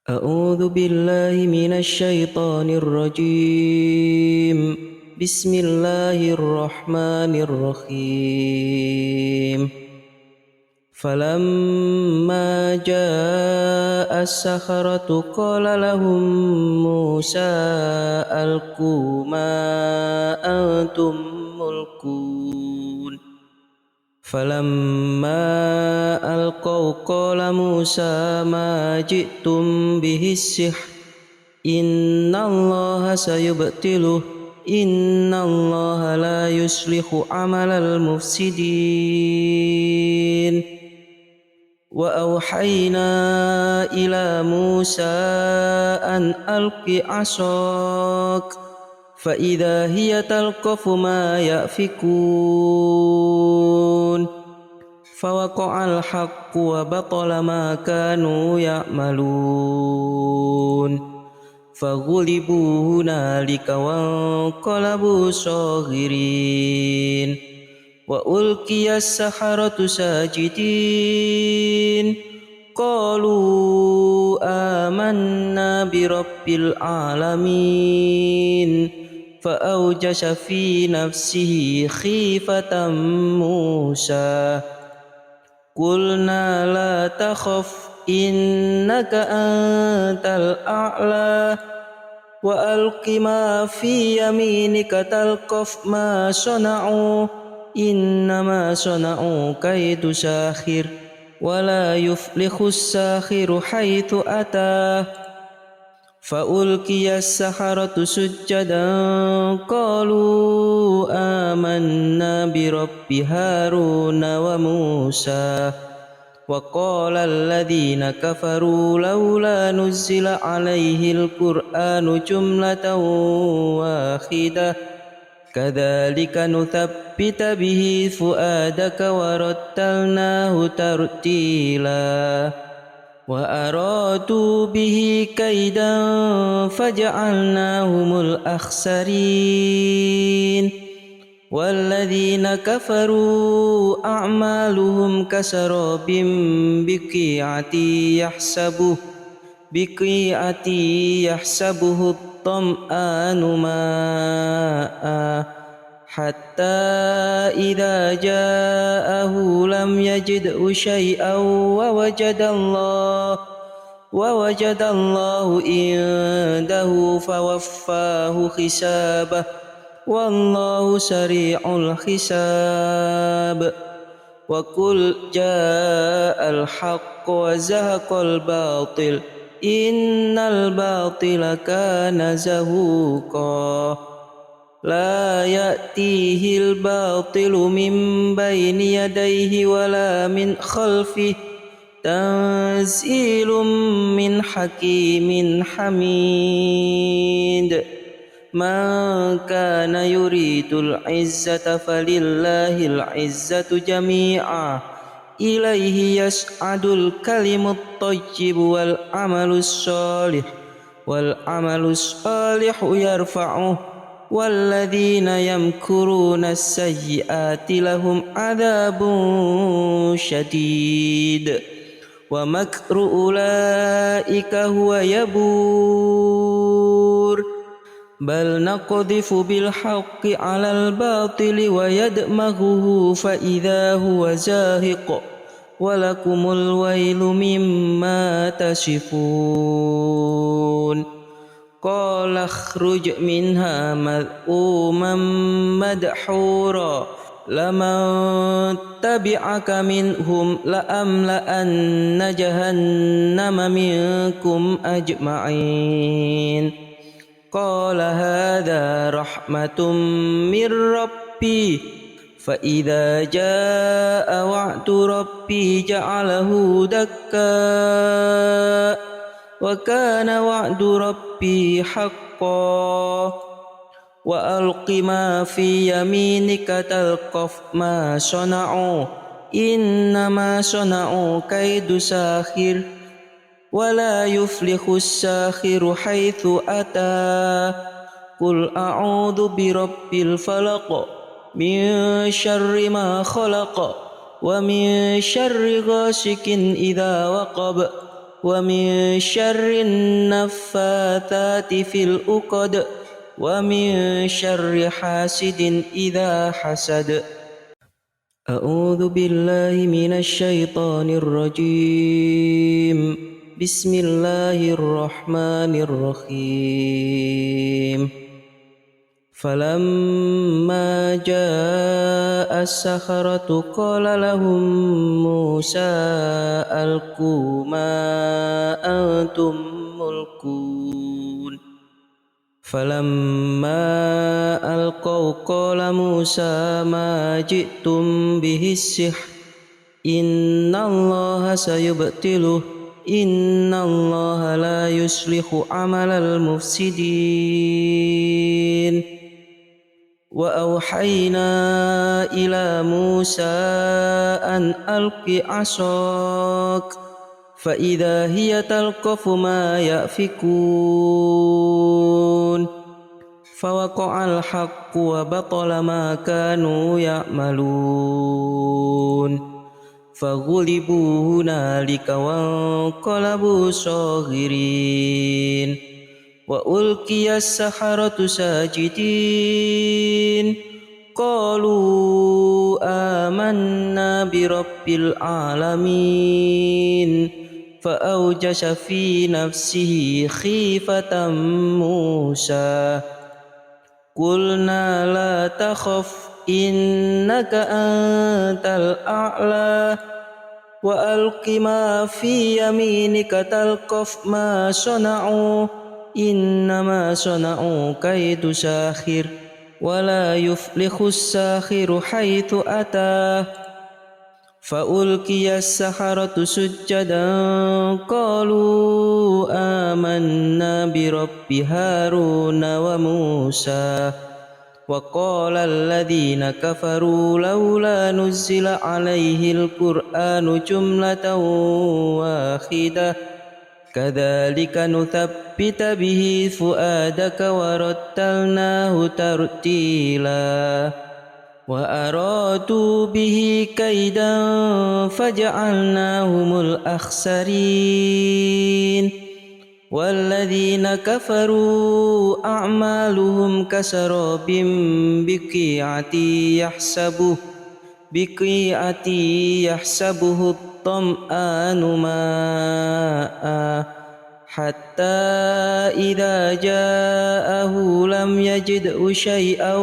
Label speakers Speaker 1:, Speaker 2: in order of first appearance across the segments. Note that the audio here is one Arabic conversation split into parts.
Speaker 1: أعوذ بالله من الشيطان الرجيم. بسم الله الرحمن الرحيم. فلما جاء السحرة قال لهم موسى ألقوا ما أنتم ملقون. فلما ألقوا قال موسى ما جئتم به السحر إن الله سيبطله إن الله لا يصلح عمل المفسدين. وأوحينا إلى موسى أن ألق عصاك فإذا هي تلقف ما يأفكون فوقع الحق وبطل ما كانوا يعملون فغلبوا هنالك وانقلبوا صاغرين وألقي السحرة ساجدين قالوا آمنا برب العالمين فأوجس في نفسه خيفة موسى قلنا لا تخف إنك أنت الأعلى وألق ما في يمينك تلقف ما صنعوا إنما صنعوا كيد ساحر ولا يفلح الساحر حيث أتى فألقي السحرة سجدا قالوا آمنا برب هارون وموسى وقال الذين كفروا لولا نزل عليه القرآن جملة واحدة كذلك نثبت به فؤادك ورتلناه ترتيلا وأرادوا به كيدا فجعلناهم الأخسرين والذين كفروا أعمالهم كسراب بقيعة يحسبه الظمآن ماء حتى إذا جاءه لم يجده شيئا ووجد الله عنده فوفاه حسابه والله سريع الحساب وقل جاء الحق وزهق الباطل إن الباطل كان زهوقا لا يأتيه الباطل من بين يديه ولا من خلفه تنزيل من حكيم حميد من كان يريد العزة فلله العزة جميعا إليه يصعد الكلم الطيب والعمل الصالح يرفعه والذين يمكرون السيئات لهم عذاب شديد ومكر أولئك هو يبور بل نقذف بالحق على الباطل ويدمغه فإذا هو زاهق ولكم الويل مما تصفون قال اخرج منها مذءوما مدحورا لمن تبعك منهم لأملأن جهنم منكم أجمعين قال هذا رحمة من ربي فإذا جاء وعد ربي جعله دكا وكان وعد ربي حقا وألق ما في يمينك تلقف ما صنعوا إنما صنعوا كيد ساحر ولا يفلح الساحر حيث أتى قل أعوذ برب الفلق من شر ما خلق ومن شر غاسق إذا وقب ومن شر النفاثات في العقد ومن شر حاسد إذا حسد. أعوذ بالله من الشيطان الرجيم. بسم الله الرحمن الرحيم. فلما جاء السحرة قال لهم موسى ألقوا ما أنتم ملقون. فلما ألقوا قال موسى ما جئتم به السحر إن الله سيبطله إن الله لا يصلح عمل المفسدين. وأوحينا إلى موسى أن ألق عصاك فإذا هي تلقف ما يأفكون. فوقع الحق وبطل ما كانوا يعملون. فغلبوا هنالك وانقلبوا صاغرين. وألقي السحرة ساجدين قالوا آمنا برب العالمين. فأوجس في نفسه خيفة موسى. قلنا لا تخف إنك أنت الأعلى وألق ما في يمينك تلقف ما صنعوا إنما صنعوا كيد ساحر ولا يفلح الساحر حيث أتى. فألقي السحرة سجدا قالوا آمنا برب هارون وموسى. وقال الذين كفروا لولا نزل عليه القرآن جملة واحدة كذلك نثبت به فؤادك ورتلناه ترتيلا. وأرادوا به كيدا فجعلناهم الأخسرين. والذين كفروا أعمالهم كسراب بقيعة يحسبه الظمآن ماء حتى إذا جاءه لم يجده شيئا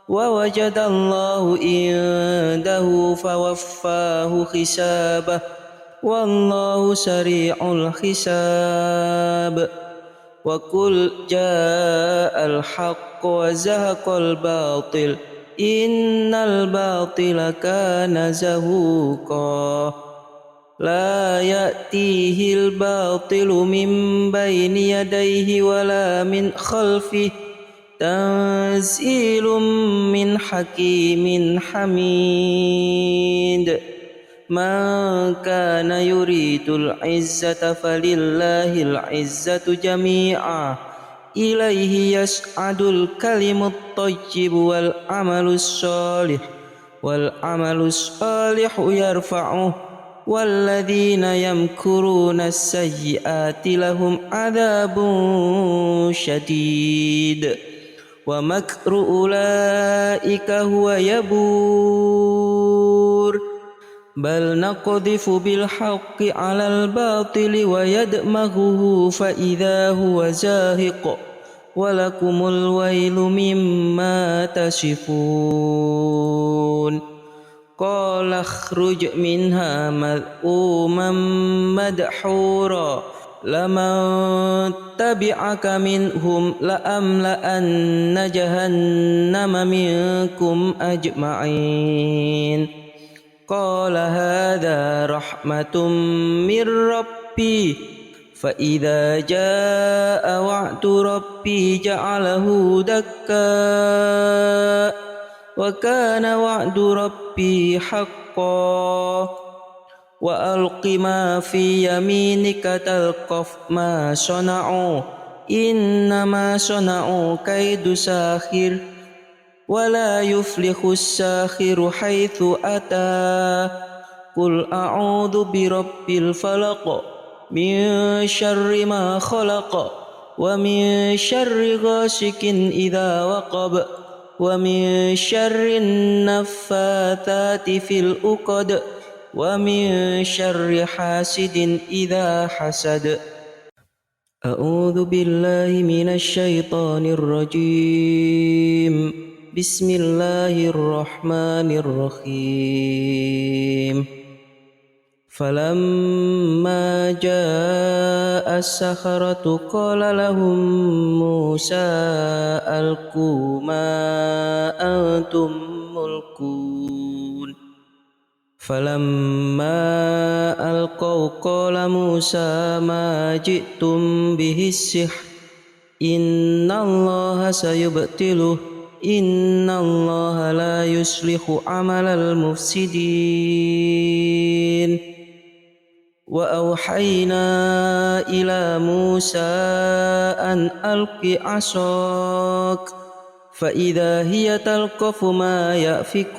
Speaker 1: ووجد الله عنده فوفاه حسابه والله سريع الحساب. وقل جاء الحق وزهق الباطل إن الباطل كان زهوقا. لا يأتيه الباطل من بين يديه ولا من خلفه تنزيل من حكيم حميد. من كان يريد العزة فلله العزة جميعا إليه يصعد الكلم الطيب والعمل الصالح يرفعه والذين يمكرون السيئات لهم عذاب شديد ومكر أولئك هو يبور. بل نقذف بالحق على الباطل ويدمغه فإذا هو زاهق ولكم الويل مما تصفون. قال اخرج منها مذءوما مدحورا لمن تبعك منهم لأملأن جهنم منكم أجمعين. قال هذا رحمة من ربي فإذا جاء وعد ربي جعله دكا وكان وعد ربي حقا. وألق ما في يمينك تلقف ما صنعوا إنما صنعوا كيد ساحر ولا يفلح الساحر حيث أتى. قل أعوذ برب الفلق من شر ما خلق ومن شر غاسق إذا وقب ومن شر النفاثات في العقد ومن شر حاسد إذا حسد. أعوذ بالله من الشيطان الرجيم. بسم الله الرحمن الرحيم. فلما جاء السحرة قال لهم موسى ألقوا ما أنتم ملقون فلما ألقوا قال موسى ما جئتم به السحر إن الله سيبطله إن الله لا يصلح عمل المفسدين. وأوحينا إلى موسى أن ألق عصاك فإذا هي تلقف ما يأفكون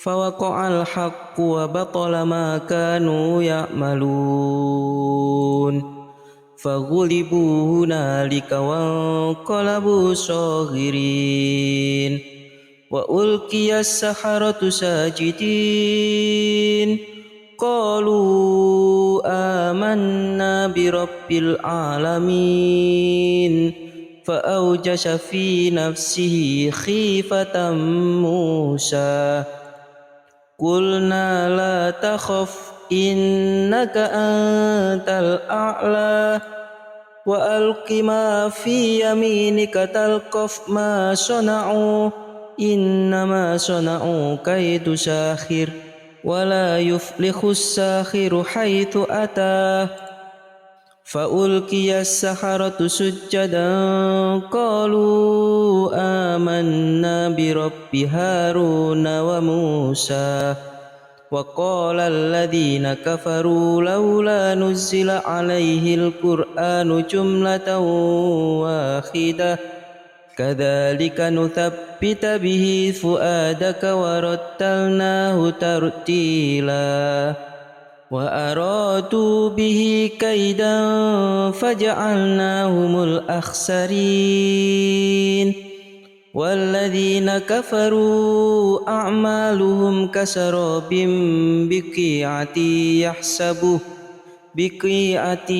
Speaker 1: فوقع الحق وبطل ما كانوا يعملون فغلبوا هنالك وانقلبوا صاغرين وألقي السحرة ساجدين قالوا آمنا برب العالمين فأوجس في نفسه خيفة موسى قلنا لا تخف إنك أنت الأعلى وألق ما في يمينك تلقف ما صنعوا إنما صنعوا كيد ساحر ولا يفلح الساحر حيث أتى فألقي السحرة سجدا قالوا آمنا برب هارون وموسى وقال الذين كفروا لولا نزل عليه القرآن جملة واحدة كذلك نثبت به فؤادك ورتلناه ترتيلا وأرادوا به كيدا فجعلناهم الأخسرين والذين كفروا أعمالهم كسراب بقيعة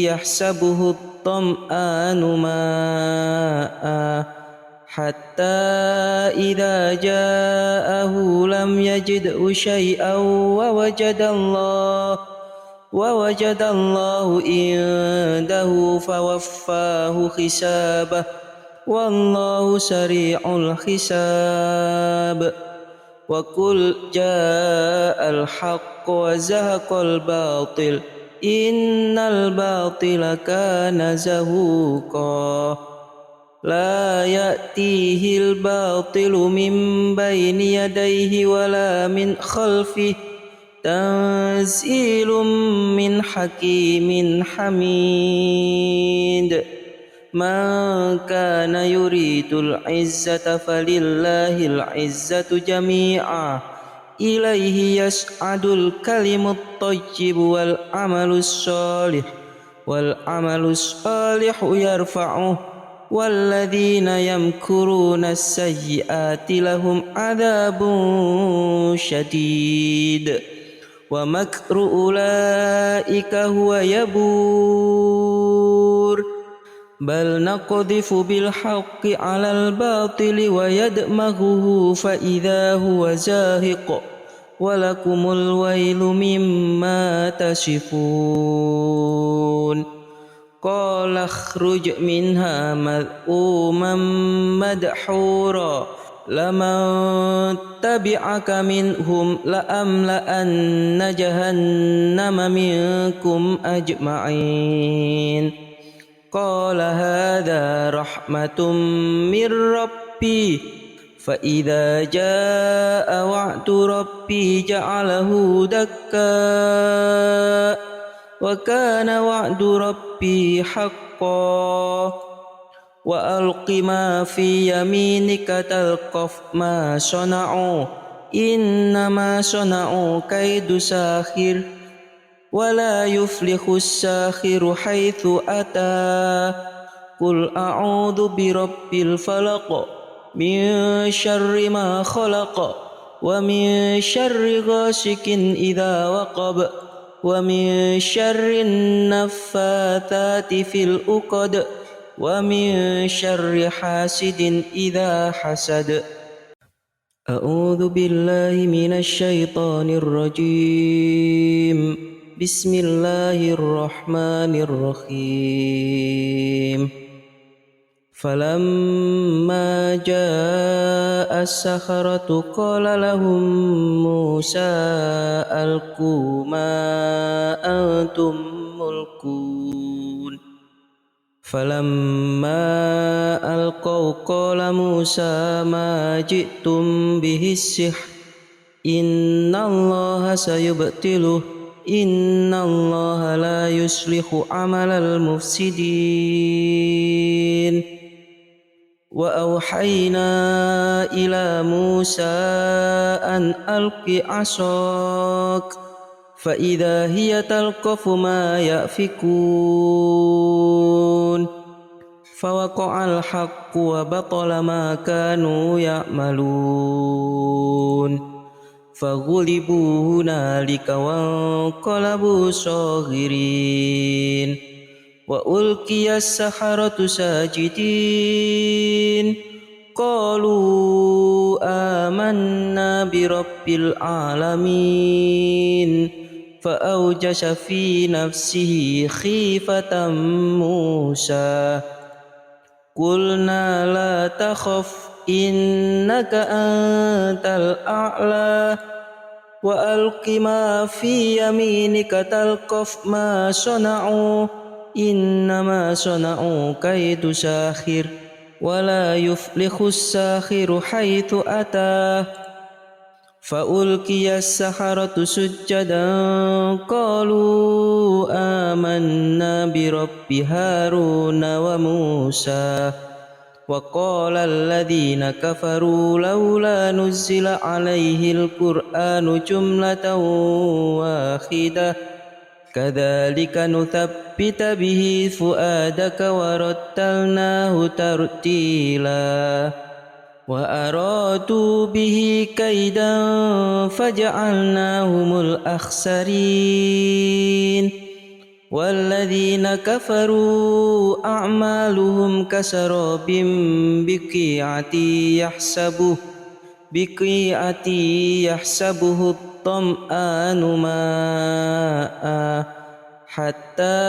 Speaker 1: يحسبه الظمآن ماء حتى إذا جاءه لم يجده شيئا ووجد الله عنده فوفاه حسابه والله سريع الحساب. وقل جاء الحق وزهق الباطل إن الباطل كان زهوقا لا يأتيه الباطل من بين يديه ولا من خلفه تنزيل من حكيم حميد. من كان يريد العزة فلله العزة جميعا إليه يصعد الكلم الطيب والعمل الصالح يرفعه والذين يمكرون السيئات لهم عذاب شديد ومكر أولئك هو يبور بل نقذف بالحق على الباطل ويدمغه فإذا هو زاهق ولكم الويل مما تصفون. قال اخرج منها مذءوما مدحورا لمن تبعك منهم لأملأن جهنم منكم أجمعين. قال هذا رحمة من ربي فإذا جاء وعد ربي جعله دكا وكان وعد ربي حقا. وألق ما في يمينك تلقف ما صنعوا إنما صنعوا كيد ساحر ولا يفلح الساحر حيث أتى قل أعوذ برب الفلق من شر ما خلق ومن شر غاسق إذا وقب ومن شر النفاثات في العقد ومن شر حاسد إذا حسد. أعوذ بالله من الشيطان الرجيم. بسم الله الرحمن الرحيم. فلما جاء السحرة قال لهم موسى ألقوا ما أنتم ملقون فلما ألقوا قال موسى ما جئتم به السحر إن الله سيبطله إن الله لا يصلح عمل المفسدين. وأوحينا إلى موسى أن ألق عصاك فإذا هي تلقف ما يأفكون فوقع الحق وبطل ما كانوا يعملون فغلبوا هنالك وانقلبوا صاغرين وألقي السحرة ساجدين قالوا آمنا برب العالمين فأوجس في نفسه خيفة موسى قلنا لا تخف إنك أنت الأعلى وألق ما في يمينك تلقف ما صنعوا إنما صنعوا كيد ساحر ولا يفلح الساحر حيث أتى فألقي السحرة سجدا قالوا آمنا برب هارون وموسى وقال الذين كفروا لولا نزل عليه القرآن جملة واحدة كذلك نثبت به فؤادك ورتلناه ترتيلا وأرادوا به كيدا فجعلناهم الأخسرين والذين كفروا أعمالهم كسراب بقيعة يحسبه الظمآن ماء حتى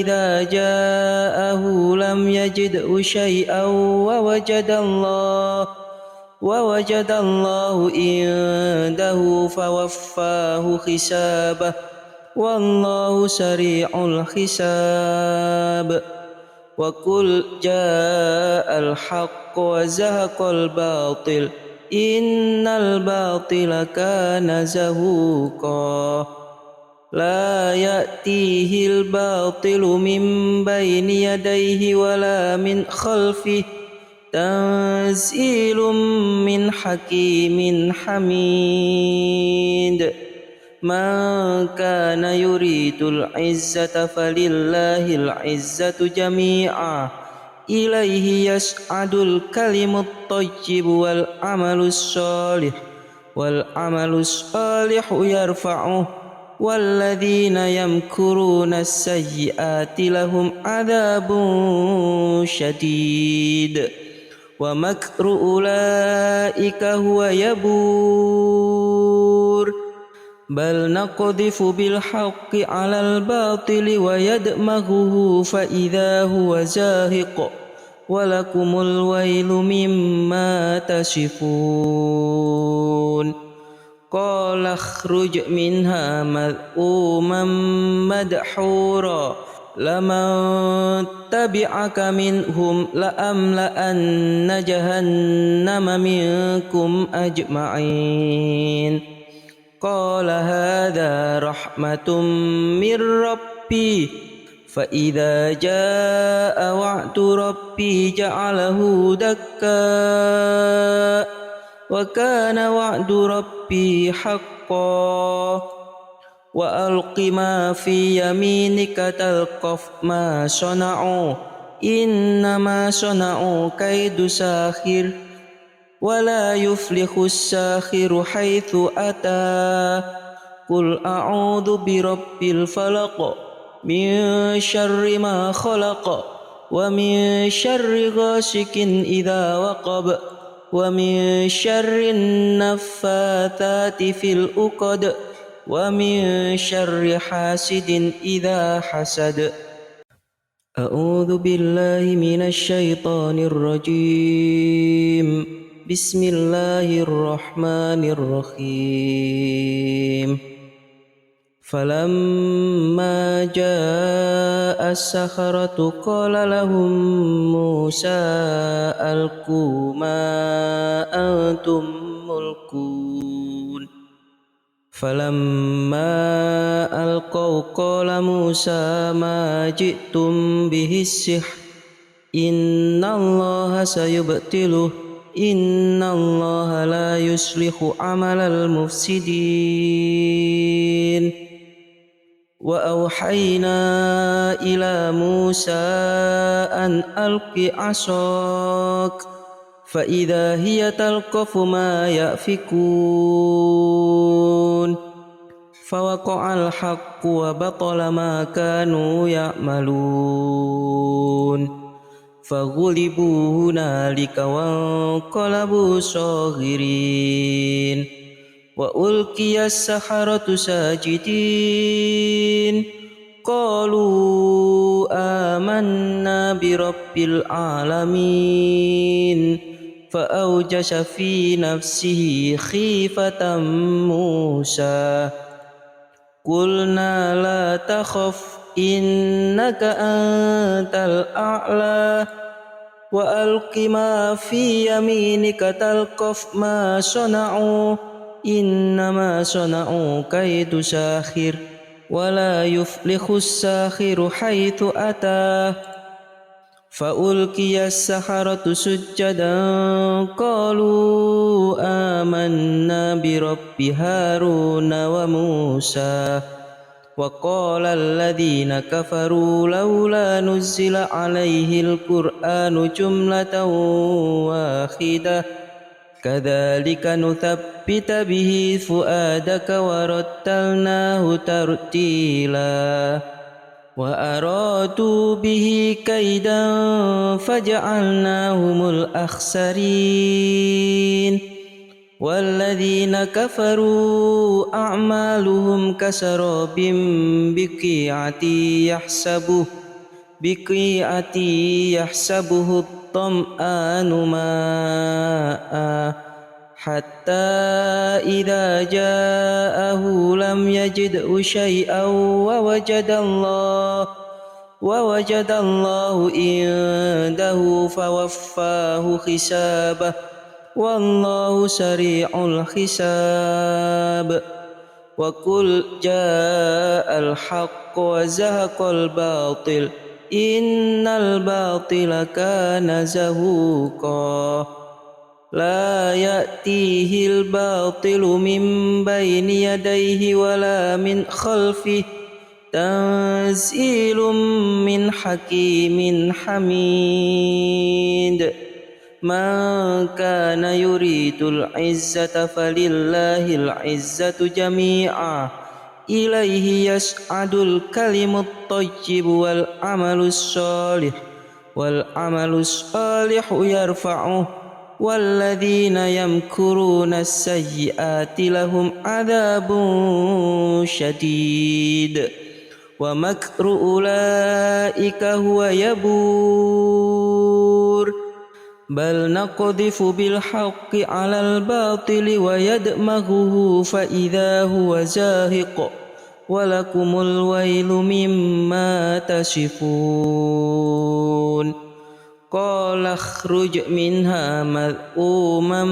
Speaker 1: إذا جاءه لم يجده شيئا ووجد الله عنده فوفاه حسابه والله سريع الحساب. وقل جاء الحق وزهق الباطل إن الباطل كان زهوقا لا يأتيه الباطل من بين يديه ولا من خلفه تنزيل من حكيم حميد. من كان يريد العزة فلله العزة جميعا إليه يصعد الكلم الطيب والعمل الصالح يرفعه والذين يمكرون السيئات لهم عذاب شديد ومكر أولئك هو يبور بل نقذف بالحق على الباطل ويدمغه فإذا هو زاهق ولكم الويل مما تصفون. قال اخرج منها مذءوما مدحورا لمن تبعك منهم لأملأن جهنم منكم أجمعين. قال هذا رحمة من ربي فإذا جاء وعد ربي جعله دكا وكان وعد ربي حقا وألق ما في يمينك تلقف ما صنعوا إنما صنعوا كيد ساحر ولا يفلح الساحر حيث أتى قل أعوذ برب الفلق من شر ما خلق ومن شر غاسق إذا وقب ومن شر النفاثات في العقد ومن شر حاسد إذا حسد. أعوذ بالله من الشيطان الرجيم. بسم الله الرحمن الرحيم. فلما جاء السحرة قال لهم موسى ألقوا ما أنتم ملقون فلما ألقوا قال موسى ما جئتم به السحر إن الله سيبطله إن الله لا يصلح عمل المفسدين. وأوحينا إلى موسى أن ألق عصاك فإذا هي تلقف ما يأفكون فوقع الحق وبطل ما كانوا يعملون فغلبوا هنالك وانقلبوا صاغرين وألقي السحرة ساجدين قالوا آمنا برب العالمين فأوجس في نفسه خيفة موسى قلنا لا تخف إنك أنت الأعلى وألق ما في يمينك تلقف ما صنعوا إنما صنعوا كيد ساحر ولا يفلح الساحر حيث أتى فألقي السحرة سجدا قالوا آمنا برب هارون وموسى وقال الذين كفروا لولا نزل عليه القرآن جملة واحدة كذلك نثبت به فؤادك ورتلناه ترتيلا وأرادوا به كيدا فجعلناهم الأخسرين والذين كفروا أعمالهم كسراب بقيعة يحسبه الظمآن ماء حتى إذا جاءه لم يجده شيئا ووجد الله عنده فوفاه حسابه والله سريع الحساب وقل جاء الحق وزهق الباطل إن الباطل كان زهوقا لا يأتيه الباطل من بين يديه ولا من خلفه تنزيل من حكيم حميد من كان يريد العزة فلله العزة جميعا إليه يصعد الكلم الطيب والعمل الصالح يرفعه والذين يمكرون السيئات لهم عذاب شديد ومكر أولئك هو يبور بل نقذف بالحق على الباطل ويدمغه فإذا هو زاهق ولكم الويل مما تصفون قال اخرج منها مذءوما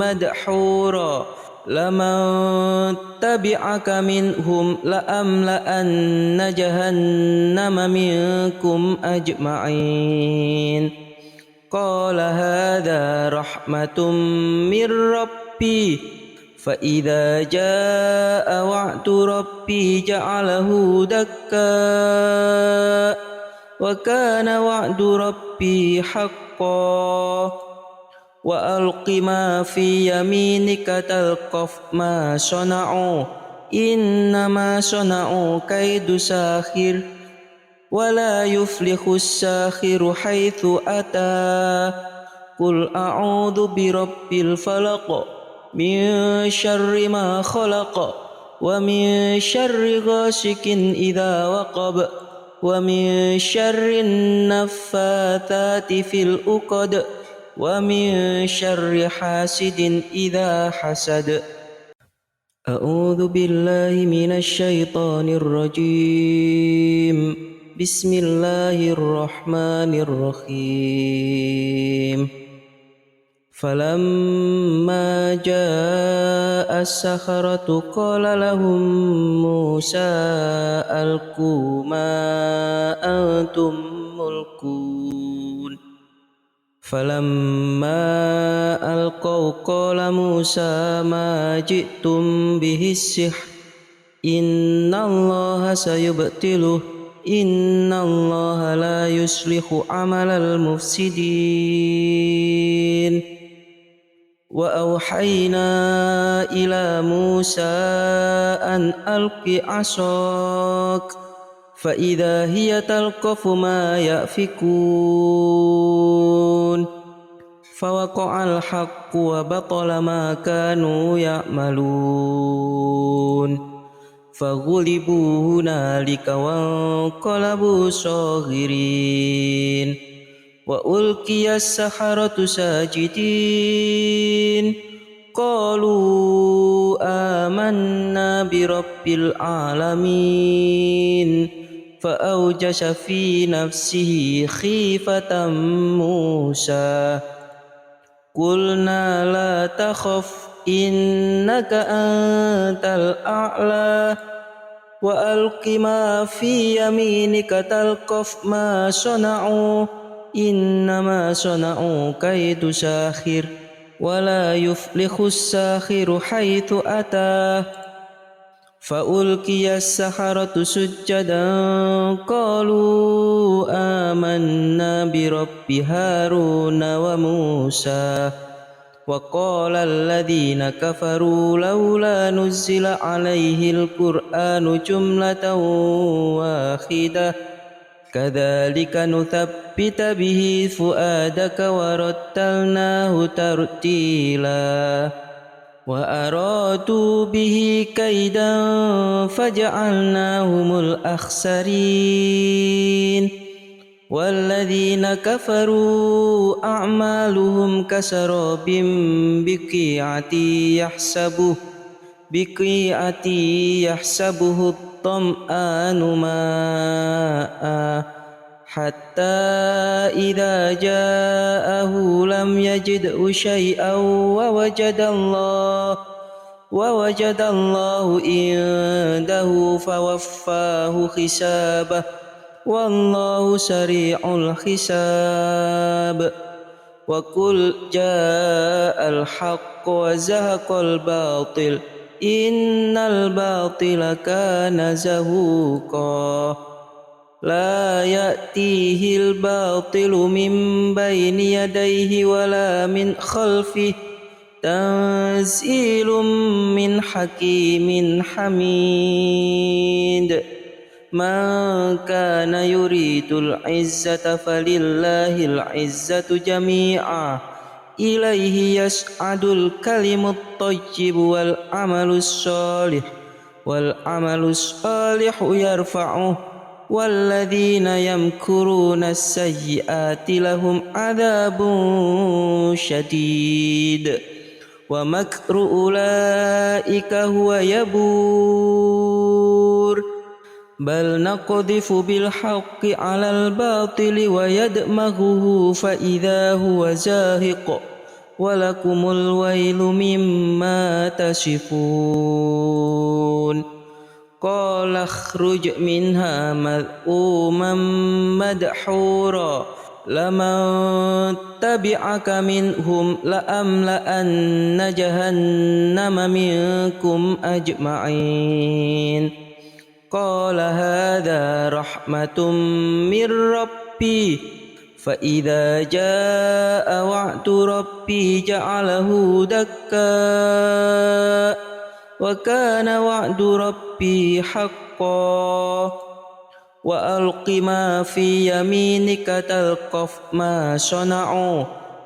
Speaker 1: مدحورا لمن تبعك منهم لأملأن جهنم منكم أجمعين قال هذا رحمة من ربي فإذا جاء وعد ربي جعله دكا وكان وعد ربي حقا وألق ما في يمينك تلقف ما صنعوا إنما صنعوا كيد ساحر ولا يفلح الساحر حيث أتى قل أعوذ برب الفلق من شر ما خلق ومن شر غاسق إذا وقب ومن شر النفاثات في العقد ومن شر حاسد إذا حسد. أعوذ بالله من الشيطان الرجيم. بسم الله الرحمن الرحيم. فلما جاء السحرة قال لهم موسى ألقوا ما أنتم ملقون فلما ألقوا قال موسى ما جئتم به السحر إن الله سيبطله إن الله لا يصلح عمل المفسدين. وأوحينا إلى موسى أن ألق عصاك فإذا هي تلقف ما يأفكون فوقع الحق وبطل ما كانوا يعملون فغلبوا هنالك وانقلبوا صاغرين وألقي السحرة ساجدين قالوا آمنا برب العالمين فأوجس في نفسه خيفة موسى قلنا لا تخف إنك أنت الأعلى وألق ما في يمينك تلقف ما صنعوا إنما صنعوا كيد ساحر ولا يفلح الساحر حيث أتى فألقي السحرة سجدا قالوا آمنا برب هارون وموسى وقال الذين كفروا لولا نزل عليه القرآن جملة واحدة كذلك نثبت به فؤادك ورتلناه ترتيلا وأرادوا به كيدا فجعلناهم الأخسرين والذين كفروا أعمالهم كسراب بقيعة يحسبه الظمآن ماء حتى إذا جاءه لم يجده شيئا ووجد الله عنده فوفاه حسابه والله سريع الحساب وقل جاء الحق وزهق الباطل إن الباطل كان زهوقا لا يأتيه الباطل من بين يديه ولا من خلفه تنزيل من حكيم حميد من كان يريد العزة فلله العزة جميعا إليه يصعد الكلم الطيب والعمل الصالح يرفعه والذين يمكرون السيئات لهم عذاب شديد ومكر أولئك هو يبور بل نقذف بالحق على الباطل ويدمغه فإذا هو زاهق ولكم الويل مما تصفون قال اخرج منها مذءوما مدحورا لمن تبعك منهم لأملأن جهنم منكم أجمعين قال هذا رحمة من ربي فإذا جاء وعد ربي جعله دكا وكان وعد ربي حقا وألق ما في يمينك تلقف ما صنعوا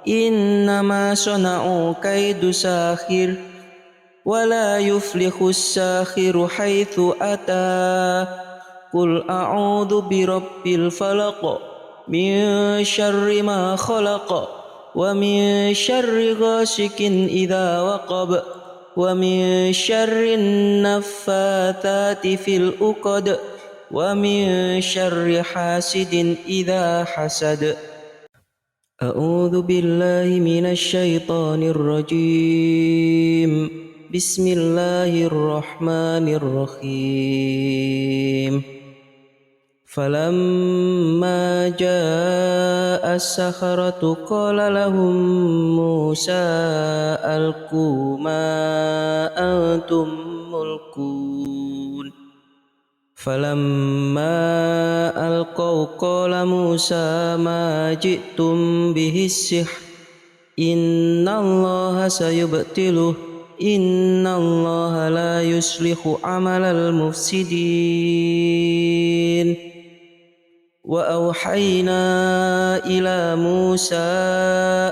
Speaker 1: إنما صنعوا كيد ساحر ولا يفلح الساحر حيث أتى قل أعوذ برب الفلق من شر ما خلق ومن شر غاسق إذا وقب ومن شر النفاثات في العقد ومن شر حاسد إذا حسد أعوذ بالله من الشيطان الرجيم بسم الله الرحمن الرحيم فلما جاء السحرة قال لهم موسى ألقوا ما أنتم ملقون فلما ألقوا قال موسى ما جئتم به السحر إن الله سيبطله إن الله لا يصلح عمل المفسدين وأوحينا إلى موسى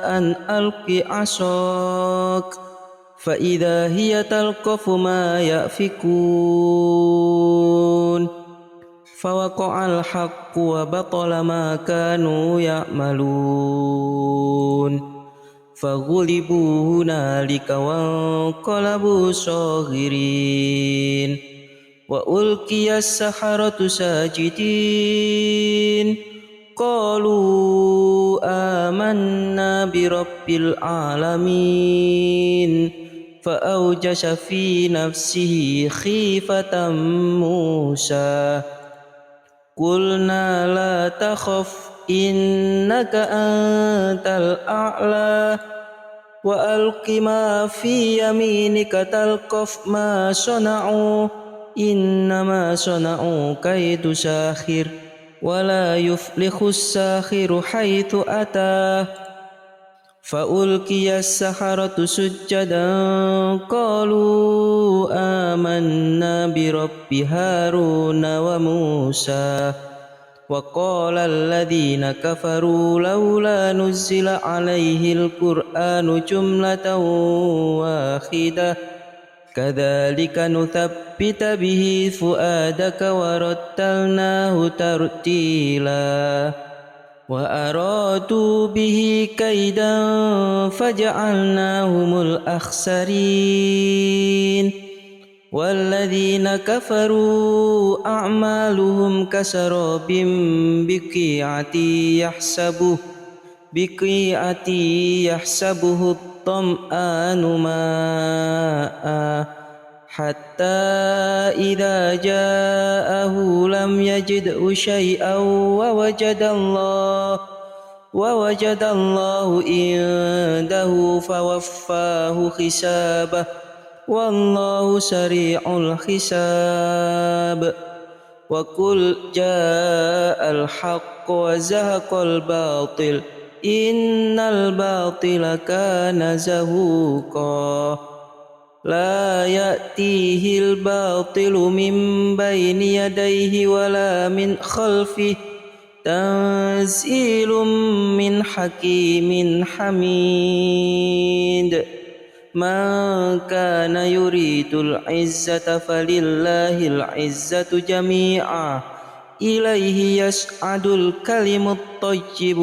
Speaker 1: أن ألق عصاك فإذا هي تلقف ما يأفكون فوقع الحق وبطل ما كانوا يعملون فغلبوا هنالك وانقلبوا صاغرين وألقي السحرة ساجدين قالوا آمنا برب العالمين فأوجس في نفسه خيفة موسى قلنا لا تخف إنك أنت الأعلى وألق ما في يمينك تلقف ما صنعوا إنما صنعوا كيد ساحر ولا يفلح الساحر حيث أتى فألقي السحرة سجدا قالوا آمنا برب هارون وموسى وقال الذين كفروا لولا نزل عليه القرآن جملة واحدة كذلك نثبت به فؤادك ورتلناه ترتيلا وأرادوا به كيدا فجعلناهم الأخسرين والذين كفروا أعمالهم كسراب بقيعة يحسبه الظمآن ماء حتى إذا جاءه لم يجده شيئا ووجد الله عنده فوفاه حسابه والله سريع الحساب وقل جاء الحق وزهق الباطل إن الباطل كان زهوقا لا يأتيه الباطل من بين يديه ولا من خلفه تنزيل من حكيم حميد من كان يريد العزة فلله العزة جميعا إليه يصعد الكلم الطيب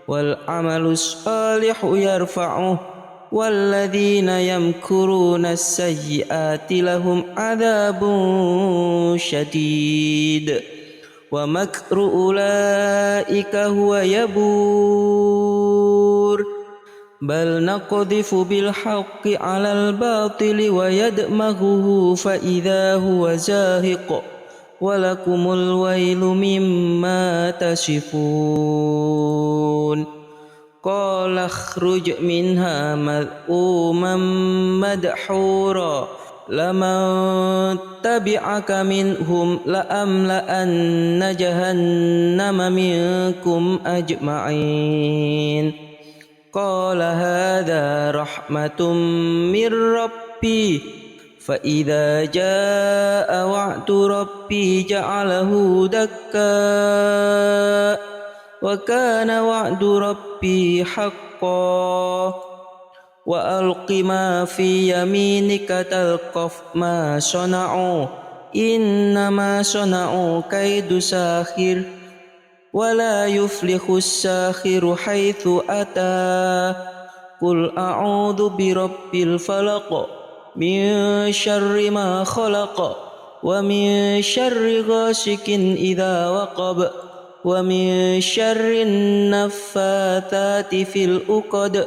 Speaker 1: والعمل الصالح يرفعه والذين يمكرون السيئات لهم عذاب شديد ومكر أولئك هو يبور بل نقذف بالحق على الباطل ويدمغه فإذا هو زاهق ولكم الويل مما تصفون قال اخرج منها مذءوما مدحورا لمن تبعك منهم لأملأن جهنم منكم أجمعين قال هذا رحمة من ربي فإذا جاء وعد ربي جعله دكا وكان وعد ربي حقا وألق ما في يمينك تلقف ما صنعوا إنما صنعوا كيد ساحر ولا يفلح الساحر حيث أتى قل أعوذ برب الفلق من شر ما خلق ومن شر غاسق إذا وقب ومن شر النفاثات في العقد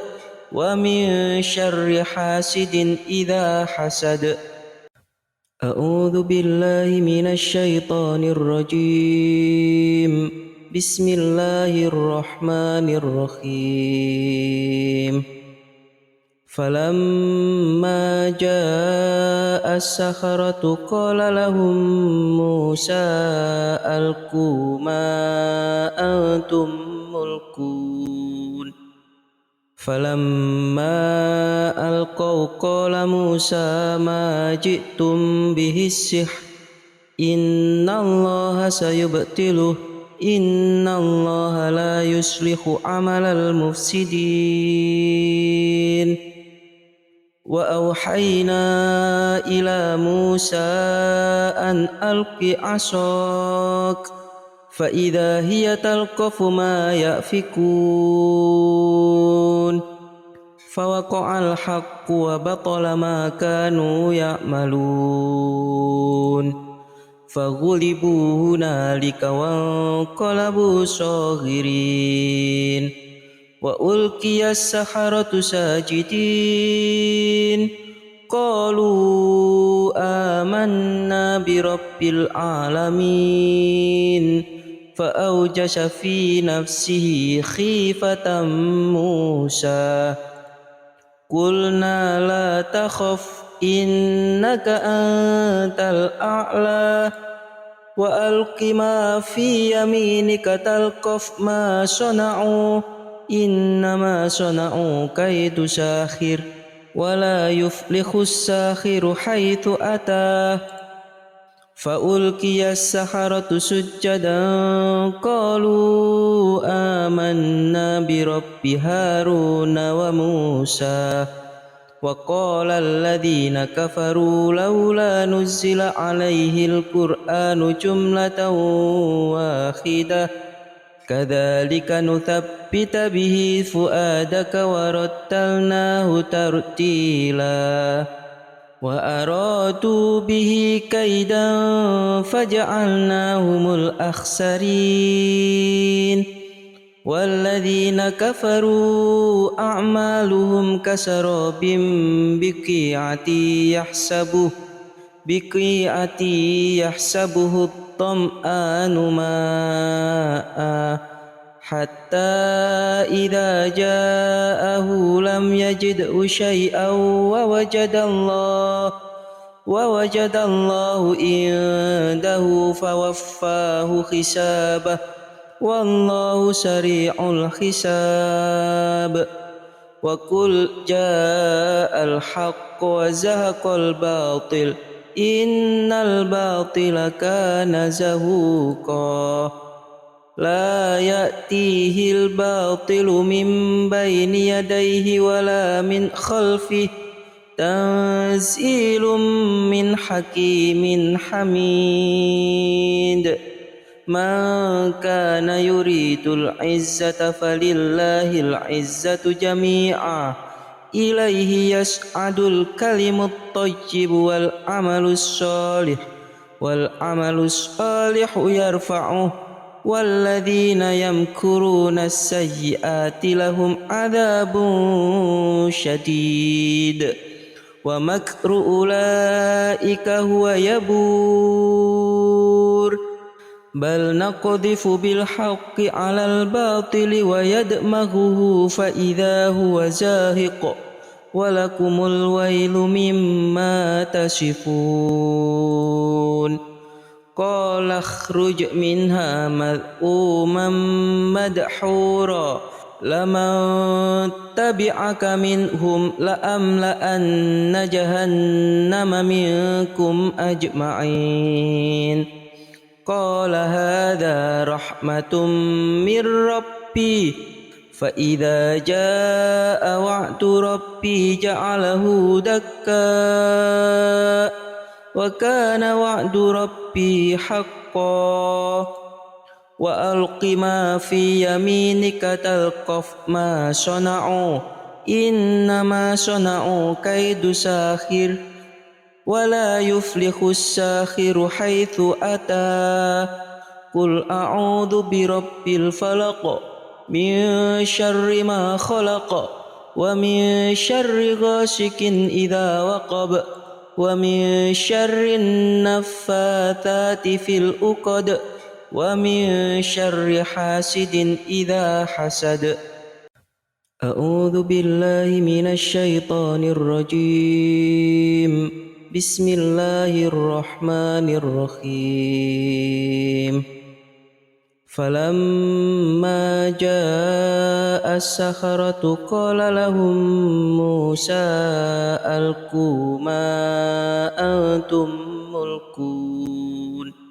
Speaker 1: ومن شر حاسد إذا حسد أعوذ بالله من الشيطان الرجيم بسم الله الرحمن الرحيم فلما جاء السحرة قال لهم موسى ألقوا ما أنتم ملقون فلما ألقوا قال موسى ما جئتم به السحر إن الله سيبطله إن الله لا يصلح عمل المفسدين وأوحينا إلى موسى أن ألق عصاك فإذا هي تلقف ما يأفكون فوقع الحق وبطل ما كانوا يعملون فغلبوا هنالك وانقلبوا صاغرين وألقي السحرة ساجدين قالوا آمنا برب العالمين فأوجس في نفسه خيفة موسى قلنا لا تخف إنك أنت الأعلى وألق ما في يمينك تلقف ما صنعوا إنما صنعوا كيد ساحر ولا يفلح الساحر حيث أتى فألقي السحرة سجدا قالوا آمنا برب هارون وموسى وقال الذين كفروا لولا نزل عليه القرآن جملة واحدة كذلك نثبت به فؤادك ورتلناه ترتيلا وأرادوا به كيدا فجعلناهم الأخسرين والذين كفروا أعمالهم كسراب بقيعة يحسبه الظمآن ماء حتى إذا جاءه لم يجده شيئا ووجد الله عنده فوفاه حسابه والله سريع الحساب وقل جاء الحق وزهق الباطل إن الباطل كان زهوقا لا يأتيه الباطل من بين يديه ولا من خلفه تنزيل من حكيم حميد من كان يريد العزة فلله العزة جميعا إليه يصعد الكلم الطيب والعمل الصالح يرفعه والذين يمكرون السيئات لهم عذاب شديد ومكر أولئك هو يبور بل نقذف بالحق على الباطل ويدمغه فإذا هو زاهق ولكم الويل مما تصفون قال اخرج منها مذءوما مدحورا لمن تبعك منهم لأملأن جهنم منكم أجمعين قال هذا رحمة من ربي فإذا جاء وعد ربي جعله دكا وكان وعد ربي حقا وألق ما في يمينك تلقف ما صنعوا إنما صنعوا كيد ساحر ولا يفلح الساحر حيث أتى قل أعوذ برب الفلق من شر ما خلق ومن شر غاسق إذا وقب ومن شر النفاثات في العقد ومن شر حاسد إذا حسد أعوذ بالله من الشيطان الرجيم بسم الله الرحمن الرحيم فلما جاء السحرة قال لهم موسى ألقوا ما أنتم ملقون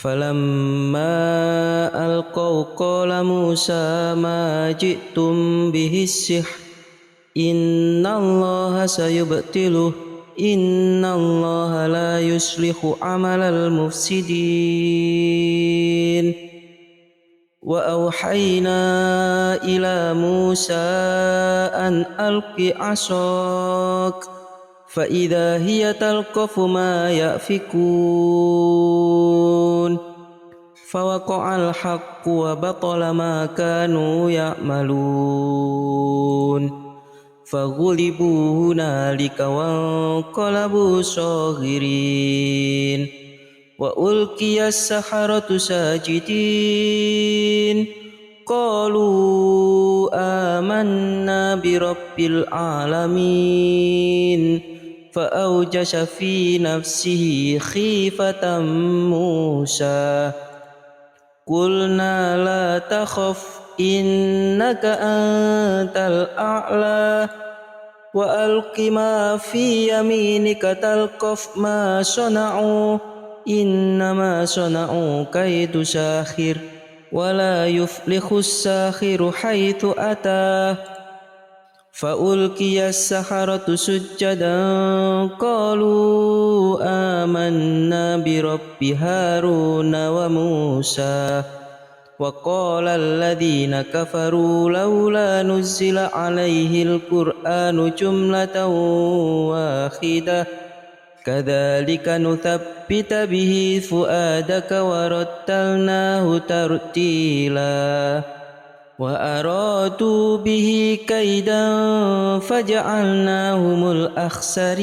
Speaker 1: فلما ألقوا قال موسى ما جئتم به السحر إن الله سيبطله إن الله لا يصلح عمل المفسدين وأوحينا إلى موسى أن ألق عصاك فإذا هي تلقف ما يأفكون فوقع الحق وبطل ما كانوا يعملون فغلبوا هنالك وانقلبوا صاغرين وألقي السحرة ساجدين قالوا آمنا برب العالمين فأوجس في نفسه خيفة موسى قلنا لا تخف إنك أنت الأعلى وألق ما في يمينك تلقف ما صنعوا إنما صنعوا كيد ساحر ولا يفلح الساحر حيث أتى فألقي السحرة سجدا قالوا آمنا برب هارون وموسى وقال الذين كفروا لولا نزل عليه القرآن جملة واحدة كذلك نثبت به فؤادك ورتلناه ترتيلا وأرادوا به كيدا فجعلناهم الأخسرين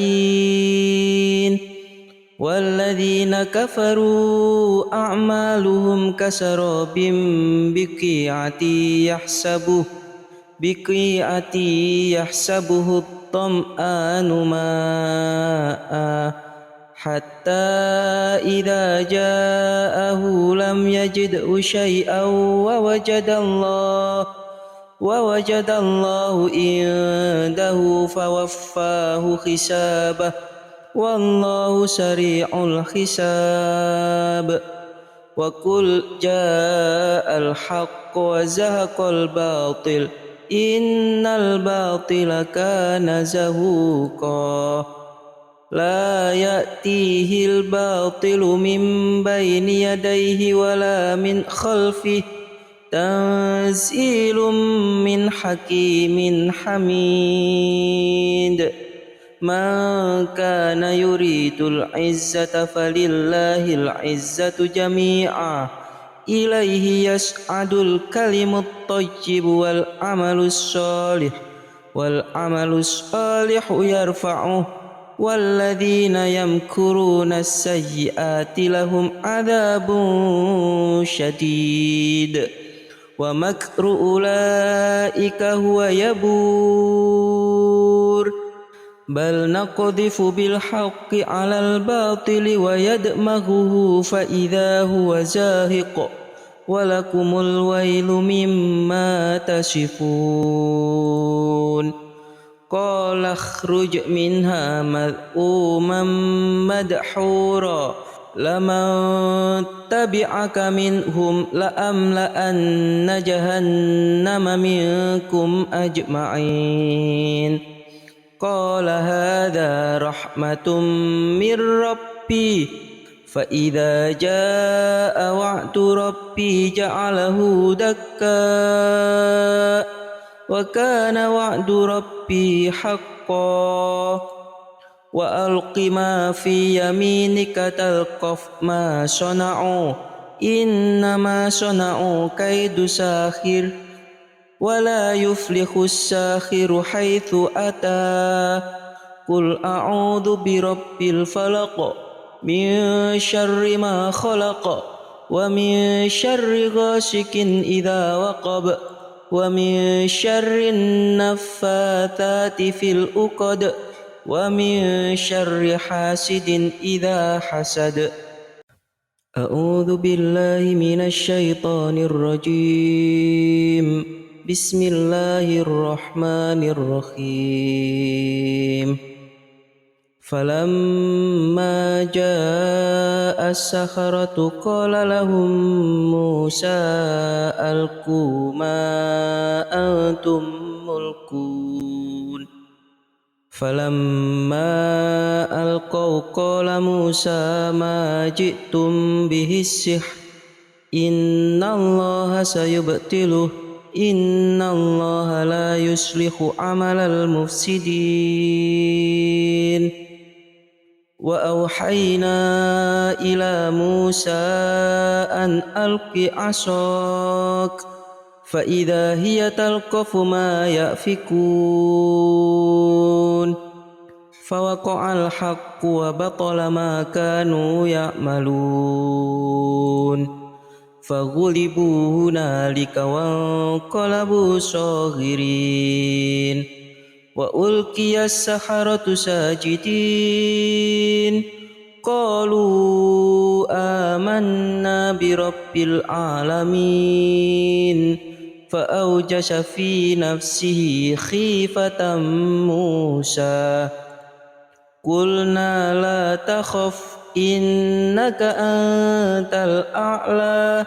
Speaker 1: والذين كفروا أعمالهم كسراب بقيعة يحسبه الظمآن ماء حتى إذا جاءه لم يجده شيئا ووجد الله عنده فوفاه حسابه والله سريع الحساب وقل جاء الحق وزهق الباطل إن الباطل كان زهوقا لا يأتيه الباطل من بين يديه ولا من خلفه تنزيل من حكيم حميد من كان يريد العزة فلله العزة جميعا إليه يسعد الكلم الطيب والعمل الصالح والعمل الصالح يرفعه والذين يمكرون السيئات لهم عذاب شديد ومكر أولئك هو يبور بل نقذف بالحق على الباطل ويدمغه فإذا هو زاهق ولكم الويل مما تصفون قال اخرج منها مذءوما مدحورا لمن تبعك منهم لأملأن جهنم منكم أجمعين قال هذا رحمة من ربي فإذا جاء وعد ربي جعله دكا وكان وعد ربي حقا وألق ما في يمينك تلقف ما صنعوا إنما صنعوا كيد ساحر ولا يفلح الساحر حيث أتى قل أعوذ برب الفلق من شر ما خلق ومن شر غاسق إذا وقب ومن شر النفاثات في العقد ومن شر حاسد إذا حسد أعوذ بالله من الشيطان الرجيم بسم الله الرحمن الرحيم فلما جاء السحرة قال لهم موسى ألقوا ما أنتم ملقون فلما ألقوا قال موسى ما جئتم به السحر إن الله سيبطله إن الله لا يصلح عمل المفسدين وأوحينا إلى موسى أن ألق عصاك فإذا هي تلقف ما يأفكون فوقع الحق وبطل ما كانوا يعملون فغلبوا هنالك وانقلبوا صاغرين وألقي السحرة ساجدين قالوا آمنا برب العالمين فأوجس في نفسه خيفة موسى قلنا لا تخف إنك أنت الأعلى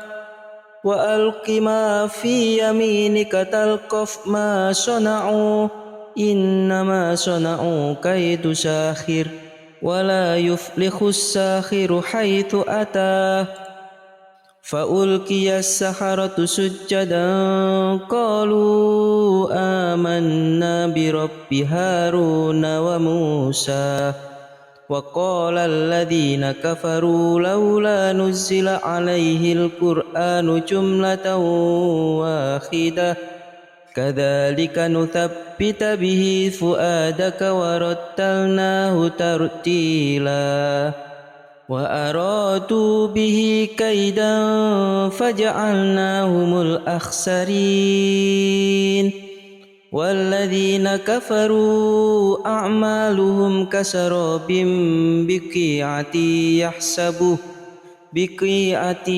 Speaker 1: وألق ما في يمينك تلقف ما صنعوا إنما صنعوا كيد ساحر ولا يفلح الساحر حيث أتى فألقي السحرة سجدا قالوا آمنا برب هارون وموسى وقال الذين كفروا لولا نزل عليه القرآن جملة واحدة كذلك نثبت به فؤادك ورتلناه ترتيلا وأرادوا به كيدا فجعلناهم الأخسرين والذين كفروا أعمالهم كسراب بقيعة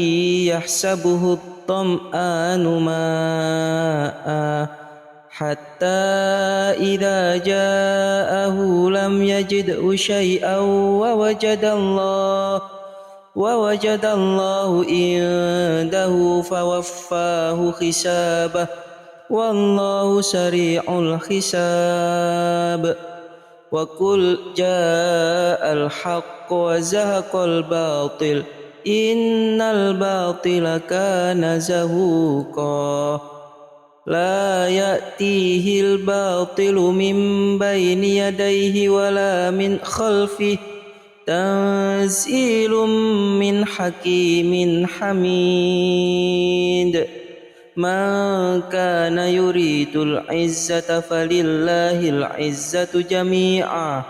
Speaker 1: يحسبه الظمآن ماء حتى إذا جاءه لم يجده شيئا ووجد الله عنده فوفاه حسابه والله سريع الحساب وقل جاء الحق وزهق الباطل إن الباطل كان زهوقا لا يأتيه الباطل من بين يديه ولا من خلفه تنزيل من حكيم حميد من كان يريد العزة فلله العزة جميعا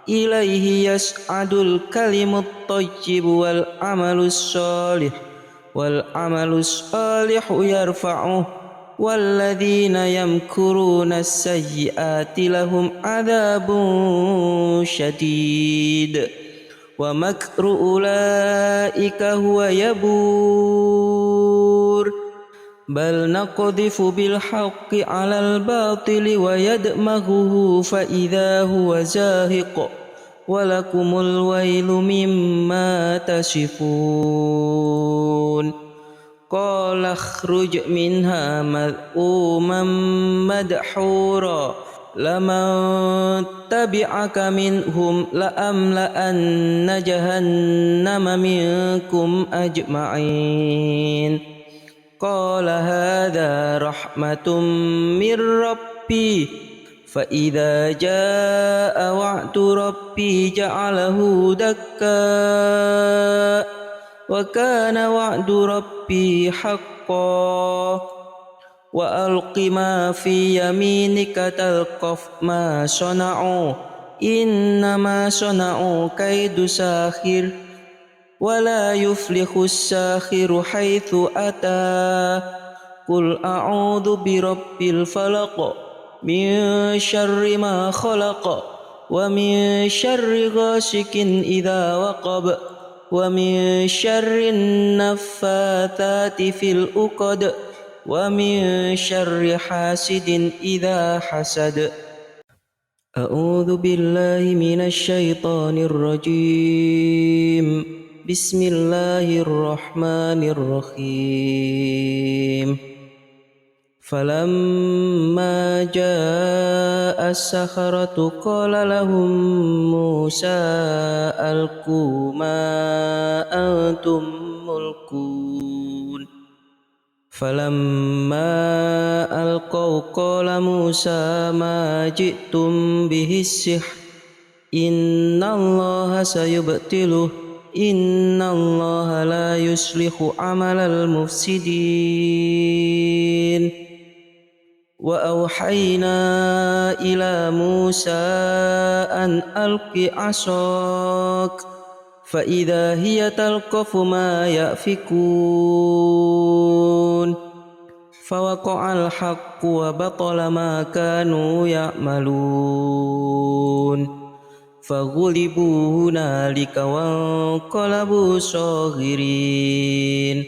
Speaker 1: إليه يسعد الكلم الطيب والعمل الصالح يرفعه والذين يمكرون السيئات لهم عذاب شديد ومكر أولئك هو يبور بل نقذف بالحق على الباطل ويدمغه فإذا هو زاهق ولكم الويل مما تصفون قال اخرج منها مذءوما مدحورا لمن تبعك منهم لأملأن جهنم منكم أجمعين قال هذا رحمة من ربي فإذا جاء وعد ربي جعله دكا وكان وعد ربي حقا وألق ما في يمينك تلقف ما صنعوا إنما صنعوا كيد ساحر ولا يفلح الساحر حيث أتى قل أعوذ برب الفلق من شر ما خلق ومن شر غاسق إذا وقب ومن شر النفاثات في العقد ومن شر حاسد إذا حسد أعوذ بالله من الشيطان الرجيم بسم الله الرحمن الرحيم فلما جاء السحرة قال لهم موسى ألقوا ما أنتم ملقون فلما ألقوا قال موسى ما جئتم به السحر إن الله سيبطله إن الله لا يصلح عمل المفسدين وأوحينا إلى موسى أن ألق عصاك فإذا هي تلقف ما يأفكون فوقع الحق وبطل ما كانوا يعملون فغلبوا هنالك وانقلبوا صاغرين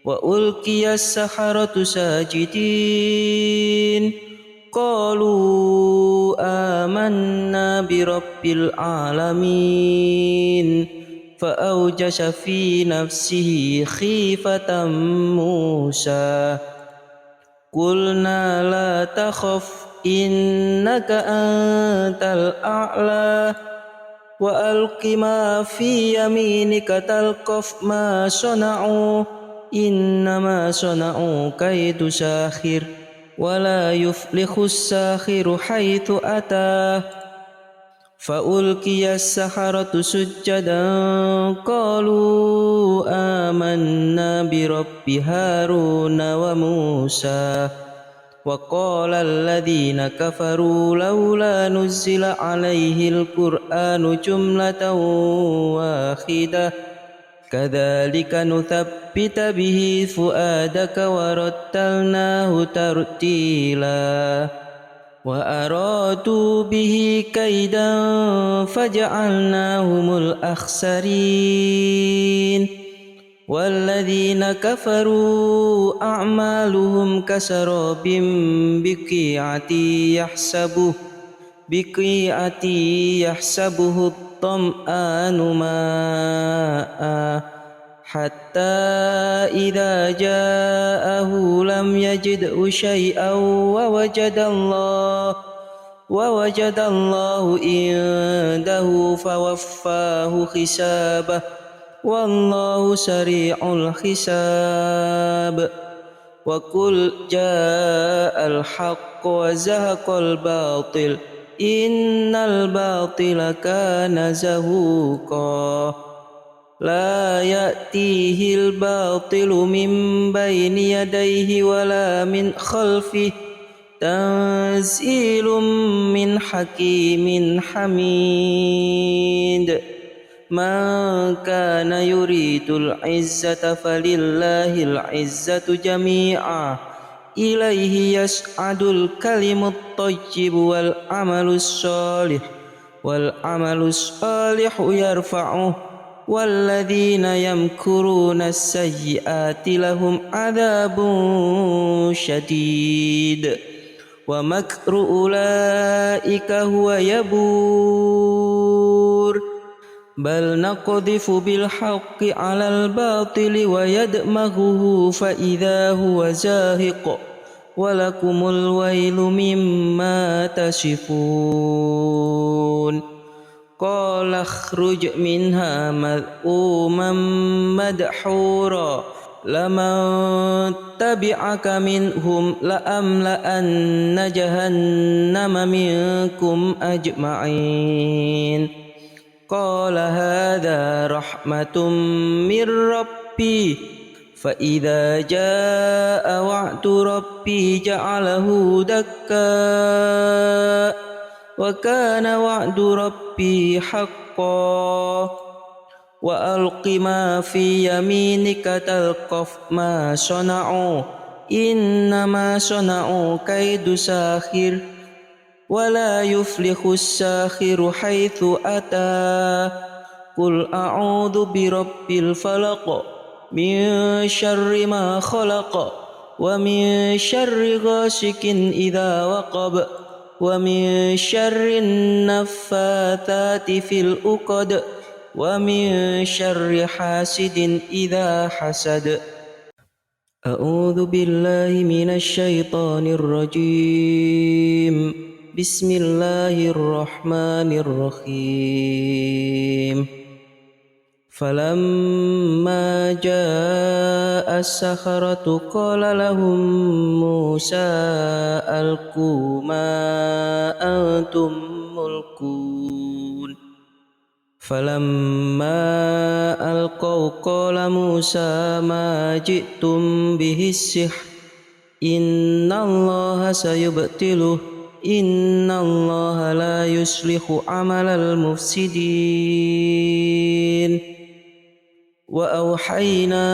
Speaker 1: وألقي السحرة ساجدين قالوا آمنا برب العالمين فأوجس في نفسه خيفة موسى قلنا لا تخف إنك أنت الأعلى وألق ما في يمينك تلقف ما صنعوا إنما صنعوا كيد ساحر ولا يفلح الساحر حيث أتى فألقي السحرة سجدا قالوا آمنا برب هارون وموسى وقال الذين كفروا لولا نزل عليه القرآن جملة واحدة كذلك نثبت به فؤادك ورتلناه ترتيلا وأرادوا به كيدا فجعلناهم الأخسرين والذين كفروا أعمالهم كسراب بقيعة يحسبه الظمآن ماء حتى إذا جاءه لم يجده شيئا ووجد الله عنده فوفاه حسابه والله سريع الحساب وقل جاء الحق وزهق الباطل إن الباطل كان زهوقا لا يأتيه الباطل من بين يديه ولا من خلفه تنزيل من حكيم حميد من كان يريد العزة فلله العزة جميعا إليه يسعد الكلم الطيب والعمل الصالح يرفعه والذين يمكرون السيئات لهم عذاب شديد ومكر أولئك هو يبور بل نقذف بالحق على الباطل ويدمغه فإذا هو زاهق ولكم الويل مما تصفون قال اخرج منها مذءوما مدحورا لمن تبعك منهم لأملأن جهنم منكم أجمعين قال هذا رحمة من ربي فإذا جاء وعد ربي جعله دكا وكان وعد ربي حقا وألق ما في يمينك تلقف ما صنعوا إنما صنعوا كيد ساخر ولا يفلح الساخر حيث أتى قل أعوذ برب الفلق من شر ما خلق ومن شر غاسق إذا وقب ومن شر النفاثات في العقد ومن شر حاسد إذا حسد أعوذ بالله من الشيطان الرجيم بسم الله الرحمن الرحيم فلما جاء السحرة قال لهم موسى ألقوا ما أنتم ملقون فلما ألقوا قال موسى ما جئتم به السحر إن الله سيبطله إن الله لا يصلح عمل المفسدين وأوحينا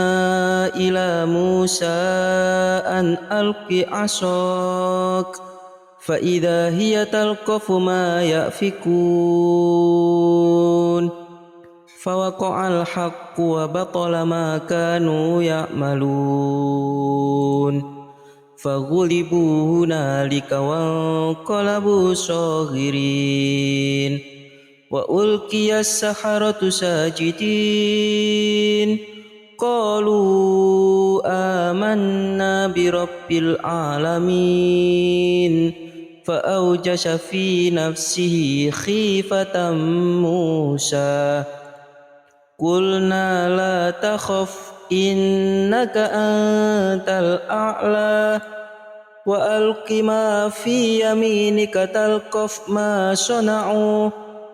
Speaker 1: إلى موسى أن ألق عصاك فإذا هي تلقف ما يأفكون فوقع الحق وبطل ما كانوا يعملون فغلبوا هنالك وانقلبوا صاغرين وألقي السحرة ساجدين قالوا آمنا برب العالمين فأوجس في نفسه خيفة موسى قلنا لا تخف إنك أنت الأعلى وألق ما في يمينك تلقف ما صنعوا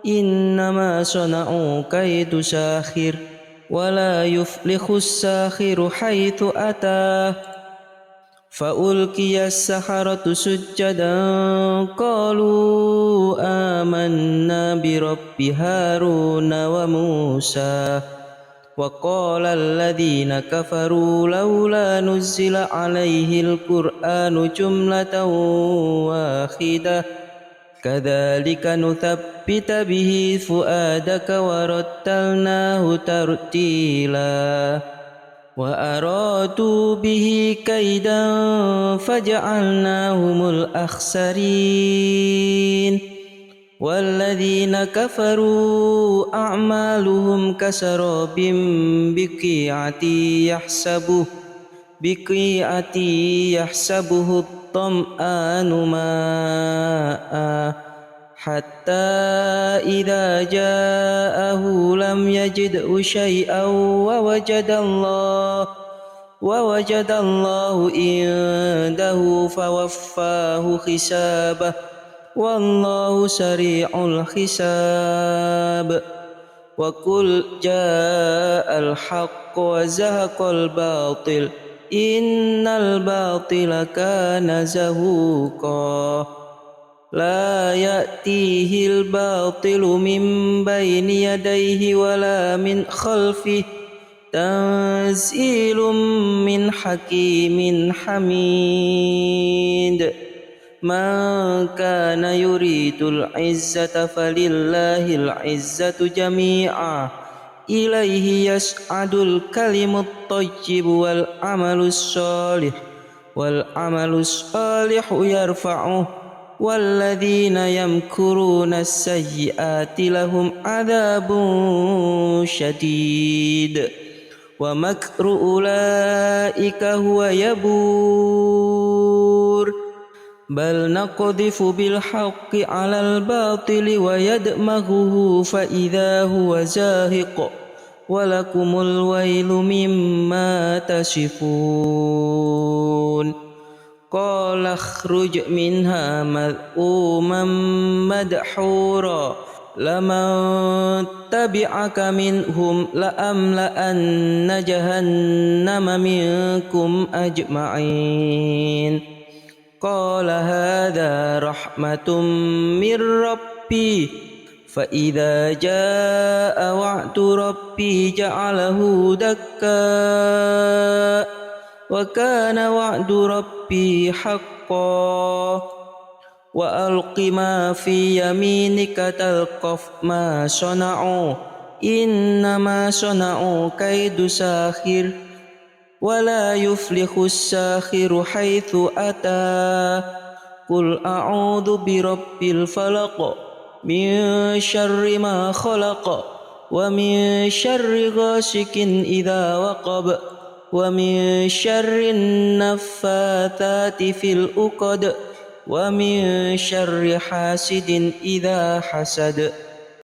Speaker 1: إنما صنعوا كيد ساخر ولا يفلح الساخر حيث أتى فألقي السحرة سجدا قالوا آمنا برب هارون وموسى وقال الذين كفروا لولا نزل عليه القرآن جملة واحدة كذلك نثبت به فؤادك ورتلناه ترتيلا وأرادوا به كيدا فجعلناهم الأخسرين والذين كفروا أعمالهم كسراب بقيعة يحسبه الظمآن ماء حتى إذا جاءه لم يجده شيئا ووجد الله عنده فوفاه حسابه والله سريع الحساب وقل جاء الحق وزهق الباطل إن الباطل كان زهوقا لا يأتيه الباطل من بين يديه ولا من خلفه تنزيل من حكيم حميد من كان يريد العزة فلله العزة جميعا إليه يسعد الكلم الطيب والعمل الصالح يرفعه والذين يمكرون السيئات لهم عذاب شديد ومكر أولئك هو يبور بل نقذف بالحق على الباطل ويدمغه فإذا هو زاهق ولكم الويل مما تصفون قال اخرج منها مذءوما مدحورا لمن تبعك منهم لأملأن جهنم منكم أجمعين قال هذا رحمة من ربي فإذا جاء وعد ربي جعله دكا وكان وعد ربي حقا وألق ما في يمينك تلقف ما صنعوا إنما صنعوا كيد ساخر ولا يفلح الساخر حيث أتى قل أعوذ برب الفلق من شر ما خلق ومن شر غاسق إذا وقب ومن شر النفاثات في العقد ومن شر حاسد إذا حسد